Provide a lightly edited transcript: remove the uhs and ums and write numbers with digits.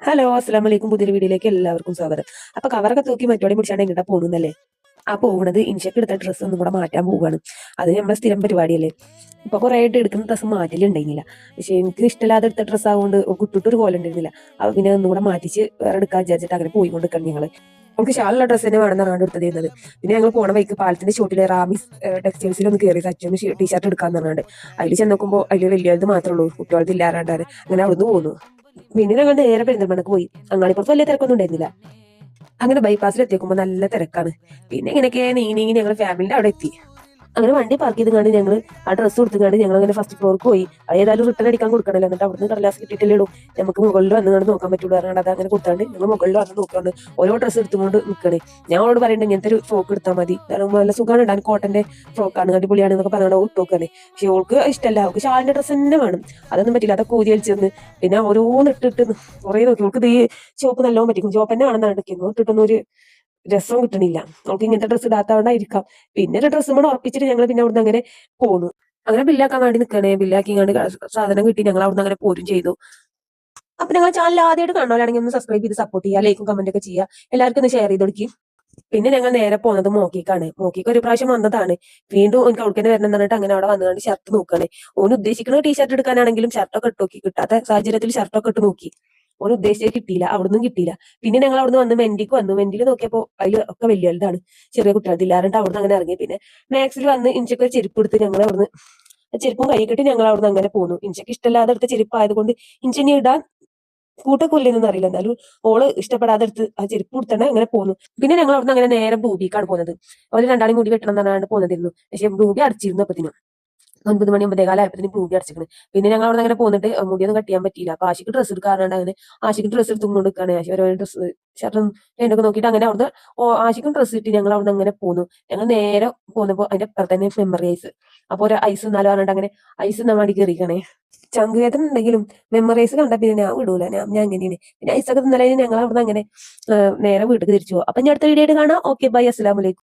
Hello, അസ്സലാം വലൈക്കും. പുതിയൊരു വീഡിയോയിലേക്ക് എല്ലാവർക്കും സ്വാഗതം. അപ്പൊ കവറൊക്കെ തൂക്കി മറ്റോടെ പിടിച്ചാണ് എങ്ങോട്ടാ പോകുന്നല്ലേ? ആ പോകുന്നത് ഇൻഷക്ക് എടുത്ത ഡ്രസ്സ് ഒന്നും കൂടെ മാറ്റാൻ പോവുകയാണ്. അത് നമ്മുടെ സ്ഥിരം പരിപാടിയല്ലേ. ഇപ്പൊ കുറെ ആയിട്ട് എടുക്കുന്ന ഡ്രസ്സ് മാറ്റലുണ്ടായിരുന്നില്ല. പക്ഷെ എനിക്ക് ഇഷ്ടമില്ലാതെ എടുത്ത ഡ്രസ്സ് ആവുകൊണ്ട് കുട്ടിട്ടൊരു പോലെ ഉണ്ടായിരുന്നില്ല. അപ്പൊ പിന്നെ ഒന്നും കൂടെ മാറ്റിച്ച് വേറെ എടുക്കാൻ വിചാരിച്ചിട്ട് അങ്ങനെ പോയിക്കൊണ്ടിരിക്കണം ഞങ്ങള്. നമുക്ക് ഷാളുള്ള ഡ്രസ്സ് തന്നെ വേണമെന്നാണ് എടുത്തത് ചെയ്യുന്നത്. പിന്നെ ഞങ്ങൾ പോണ വഴിക്ക് പാലത്തിന്റെ ചോട്ടിലെ റാമിസ് ടെക്സ്റ്റൈൽസിൽ ഒന്ന് കയറി സച്ചൊന്ന് ടീഷർട്ട് എടുക്കാന്ന് പറഞ്ഞാണ്ട് അതിൽ ചെന്നോക്കുമ്പോൾ അതിൽ വലിയത് മാത്രമേ ഉള്ളൂ, കുട്ടികൾക്ക് ഇല്ലാറാണ്ടാണ്. അങ്ങനെ അവിടുന്ന് പോന്നു. പിന്നെ ഞങ്ങൾ നേരെ പെരിന്തൽമണ്ണക്ക് പോയി. അങ്ങാടിപ്പുറത്ത് വലിയ തിരക്കൊന്നും ഉണ്ടായിരുന്നില്ല. അങ്ങനെ ബൈപ്പാസിൽ എത്തിയേക്കുമ്പോൾ നല്ല തിരക്കാണ്. പിന്നെ ഇങ്ങനെയൊക്കെ നീങ്ങി നീങ്ങി ഞങ്ങൾ ഫാമിലിന്റെ അവിടെ എത്തി. അങ്ങനെ വണ്ടി പാർക്ക് ചെയ്ത് കണ്ട് ഞങ്ങൾ ആ ഡ്രസ്സ് കൊടുത്തുകൊണ്ട് ഞങ്ങൾ അങ്ങനെ ഫസ്റ്റ് ഫ്ലോർക്ക് പോയി. അത് ഏതായാലും റിട്ടേൺ അടിക്കാൻ കൊടുക്കണല്ലോ. എന്നിട്ട് അവിടുന്ന് കടലാസ് കിട്ടിയിട്ടല്ലേ ഉള്ളൂ നമുക്ക് മുകളിൽ വന്ന് കണ്ട് നോക്കാൻ പറ്റുള്ളൂ. കാരണം അത് അങ്ങനെ കൊടുത്താണ്ട് ഞങ്ങൾ മുകളിൽ വന്ന് നോക്കാണ്ട് ഓരോ ഡ്രസ്സ് എടുത്തുകൊണ്ട് നിൽക്കണേ. ഞാൻ അവളോട് പറയുന്നുണ്ട് ഇങ്ങനത്തെ ഒരു ഫ്രോക്ക് എടുത്താൽ മതി, കാരണം നല്ല സുഖമാണ് ഇടാൻ, കോട്ടന്റെ ഫ്രോക്കാണ്, അടിപൊളിയാണ് എന്നൊക്കെ പറഞ്ഞാൽ ഇട്ട് നോക്കാനേ. പക്ഷെ ഓൾക്ക് ഇഷ്ടമല്ല, അവൾക്ക് ഷാളിന്റെ ഡ്രസ്സ് തന്നെ വേണം. അതൊന്നും പറ്റില്ല, അതൊക്കെ ഊരി വലിച്ചെന്ന് പിന്നെ ഓരോന്ന് ഇട്ടിട്ട് കുറേ നോക്കി. ഓൾക്ക് ഇത് ഈ ചോപ്പ് നല്ലോണം പറ്റിക്കും, ചോപ്പ് തന്നെ ആണെന്നാണ് എടുക്കുന്നത്. ഇട്ടിട്ടൊന്നും ഒരു രസം കിട്ടണില്ല. നമുക്ക് ഇങ്ങനത്തെ ഡ്രസ്സ് ഇടാത്തതുകൊണ്ടായിരിക്കാം. പിന്നെ ഒരു ഡ്രസ്സും കൂടെ ഉറപ്പിച്ചിട്ട് ഞങ്ങൾ പിന്നെ അവിടുന്ന് അങ്ങനെ പോന്നു. അങ്ങനെ ബില്ലാക്കാൻ വേണ്ടി നിൽക്കണേ. ബില്ലാക്കി കണ്ട് സാധനം കിട്ടി. ഞങ്ങൾ അവിടുന്ന് അങ്ങനെ പോരും ചെയ്തു. അപ്പൊ ഞങ്ങൾ ചാനൽ ആദ്യമായിട്ട് കാണുന്നവരാണെങ്കിൽ ഒന്ന് സബ്സ്ക്രൈബ് ചെയ്ത് സപ്പോർട്ട് ചെയ്യുക, ലൈക്കും കമന്റ് ഒക്കെ ചെയ്യുക, എല്ലാവർക്കും ഒന്ന് ഷെയർ ചെയ്ത് കൊടുക്കും. പിന്നെ ഞങ്ങൾ നേരെ പോകുന്നത് മോക്കിക്കാണ്. മോക്കിക്ക് ഒരു പ്രാവശ്യം വന്നതാണ്. വീണ്ടും എനിക്ക് അവിടെ തന്നെ വരണം എന്ന് പറഞ്ഞിട്ട് അങ്ങനെ അവിടെ വന്നുകൊണ്ട് ഷർട്ട് നോക്കണേ. ഓന് ഉദ്ദേശിക്കുന്നത് ടീഷർട്ട് എടുക്കാനാണെങ്കിലും ഷർട്ടൊക്കെ ഇട്ട് നോക്കി. കിട്ടാത്ത സാഹചര്യത്തിൽ ഷർട്ടൊക്കെ ഇട്ട് നോക്കി. ഓന് ഉദ്ദേശിച്ചത് കിട്ടിയില്ല, അവിടുന്ന് കിട്ടിയില്ല. പിന്നെ ഞങ്ങൾ അവിടുന്ന് വന്ന് മെൻഡിക്ക് വന്നു. മെൻഡിൽ നോക്കിയപ്പോൾ അതിൽ ഒക്കെ വലിയ വലുതാണ്, ചെറിയ കുട്ടികൾ ഇല്ലാറുണ്ട്. അവിടുന്ന് അങ്ങനെ ഇറങ്ങി. പിന്നെ മാക്സിൽ വന്ന് ഇഞ്ചൊക്കെ ഒരു ചെരുപ്പ് എടുത്ത് ഞങ്ങൾ അവിടുന്ന് ചെരുപ്പും കൈ കെട്ടി ഞങ്ങൾ അവിടുന്ന് അങ്ങനെ പോന്നു. ഇഞ്ചക്ക് ഇഷ്ടമില്ലാതെ എടുത്ത ചെരുപ്പ് ആയതുകൊണ്ട് ഇഞ്ചിനി ഇടാൻ കൂട്ടക്കൊല്ലിനൊന്നും അറിയില്ല. എന്നാലും ഓള് ഇഷ്ടപ്പെടാതെ എടുത്ത് ആ ചെരുപ്പ് കൊടുത്തന്നെ അങ്ങനെ പോന്നു. പിന്നെ ഞങ്ങൾ അവിടുന്ന് അങ്ങനെ നേരെ ഭൂമിക്കാണ് പോകുന്നത്. അവര് രണ്ടാളും മുടി വെട്ടണം എന്നാണ് പോകുന്നതായിരുന്നു. പക്ഷെ ഭൂമി അടച്ചിരുന്നു. അപ്പത്തിനും 9 മണി 9:15 ഭൂമി അടച്ചിരിക്കുന്നത്. പിന്നെ ഞങ്ങൾ അവിടെ അങ്ങനെ പോന്നിട്ട് മുടിയൊന്നും കട്ട് ചെയ്യാൻ പറ്റിയില്ല. അപ്പൊ ആശിക്ക് ഡ്രസ്സ് എടുക്കാറുണ്ട്. അങ്ങനെ ആശിക്ക് ഡ്രസ്സ് എടുത്തുകൊണ്ട് നിൽക്കുകയാണ്. ആശി ഓരോ ഡ്രസ്സ് ഷർട്ടും എന്തൊക്കെ നോക്കിയിട്ട് അങ്ങനെ അവിടുന്ന് ആശിക്കും ഡ്രസ്സ് കിട്ടി. ഞങ്ങൾ അവിടെ അങ്ങനെ പോന്നു. ഞങ്ങൾ നേരെ പോന്നപ്പോൾ അതിന്റെ അപ്പുറത്ത് തന്നെ മെമ്മറി ഐസ്. അപ്പൊ ഒരു ഐസ് എന്നാലും പറഞ്ഞിട്ട് അങ്ങനെ ഐസ് എന്നാ വേണ്ടി കയറിക്കണേ. ചങ്കുവേദന ഉണ്ടെങ്കിലും മെമ്മറൈസ് കണ്ട പിന്നെ ഞാൻ വിടൂല. ഞാൻ എങ്ങനെയാണ് പിന്നെ ഐസൊക്കെ തിന്നലെ ഞങ്ങൾ അവിടുന്ന് അങ്ങനെ നേരെ വീട്ടിൽ തിരിച്ചു പോകും. അപ്പൊ ഞാൻ അടുത്ത വീഡിയോ ആയിട്ട് കാണാം. ഓക്കെ, ബൈ, അസ്സലാമു അലൈക്കും.